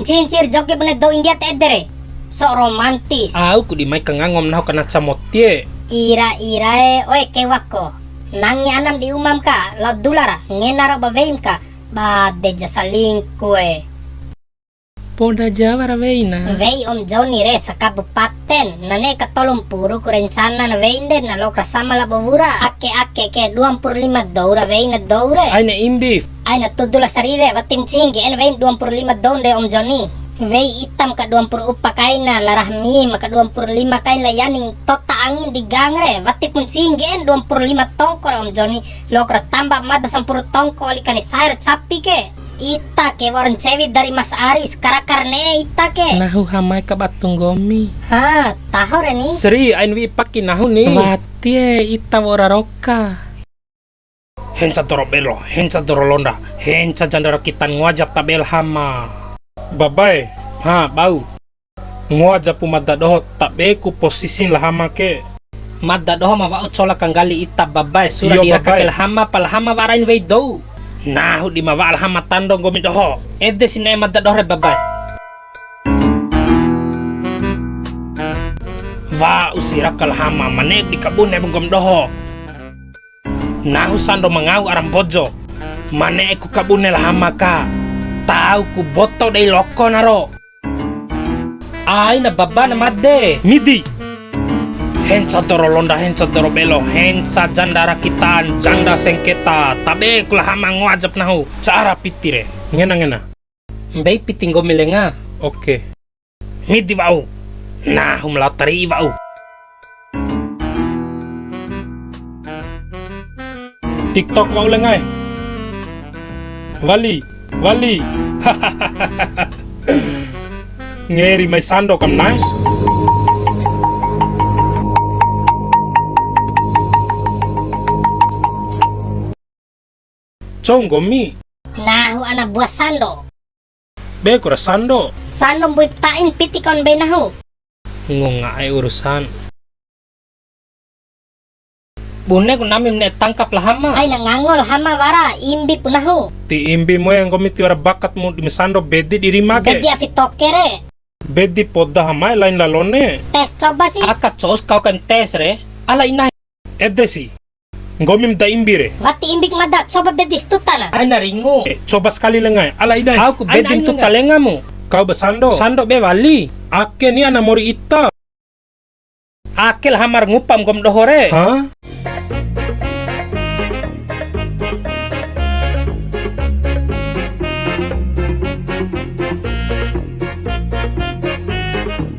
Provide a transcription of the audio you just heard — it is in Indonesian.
cincir joget bener do India tedere. So romantis. Aku di mai kangangom nahu kana camotie. Ira oe kewako. Nangi anam di umam ka, laut dulara, ngenara baveim ka, ba deja salingkue. Poda Jawa raveina. Vei om Johnny re sa kabupaten, nane ka 30 ku rencana na veinde na lokra sama la bavura. Ake ke 25 doura veina doure. Ay na imbif. Ay na tudula sarire, watim cinggi, en vein 25 dounde om Johnny. Vei itam ka 24 kaina larahmi maka 25 kain la yaning tota angin di gangre wati pun singgen 25 tongko om Johnny lokra tambah mada 10 tongko alikani sair sapi ke ita ke warung cewek dari Mas Aris karakarne ita ke Nahu hamai ka batung gomi. ha tahu re ni Sri ain wi paki nahu ni. Watie ita wora roka. Hensa doro belo, hensa doro londa, hensa jandara kitan ngwajab tabel hama. Babai, ha bau. Ngwajab pu madda doho tak beku posisi lah hama ke. Madda doho ma waut sola kanggali ita babai sura Iyo, dira babai. kakel hama pal hama warain wei do. Nahu di ma wal hama tandong gomi doho. Ede sine madda doho re babai. Va usira kal hama manek di kabun gom doho. Nahu sando mangau aram bojo. Mane ku kabune lah hama ka. Tahu ku boto dei loko naro. Ay na baba na madde. Midi. Hensa doro londa, hensa doro belo, hensa jandara kitan, janda sengketa. Tabe kula hama ngwajab nahu. Cara pitire. Ngena. Mbei pitinggo milenga. Oke. Midi wau. Nahu melatari wau. TikTok mau lengai. Wali. Ngeri mai sando kam nai. Chong gomi. nahu anak buah sando Be kura sando. sando bui tain pitikon be nahu Ngungai urusan. Bune ku nami mne tangkap lah hama. ay na ngangol hama wara imbi punahu Ti imbi mo yang gomi ti ora bakat mo di sando bedi di rima gadi ke. afitokere Bedi poda hamai lain lalone. tes coba sih Aka cos kau kan tes re. Ala inay. Ede si. Gomi mda imbi re. wati imbik madat coba bedis tutana Ay naringo. Coba sekali lengai. Ala idai. Aku bedin tu talenga mo. Kau besando. Sando be wali. Ake ni ana mori ita. Akel hamar ngupam gom dohore. Hah?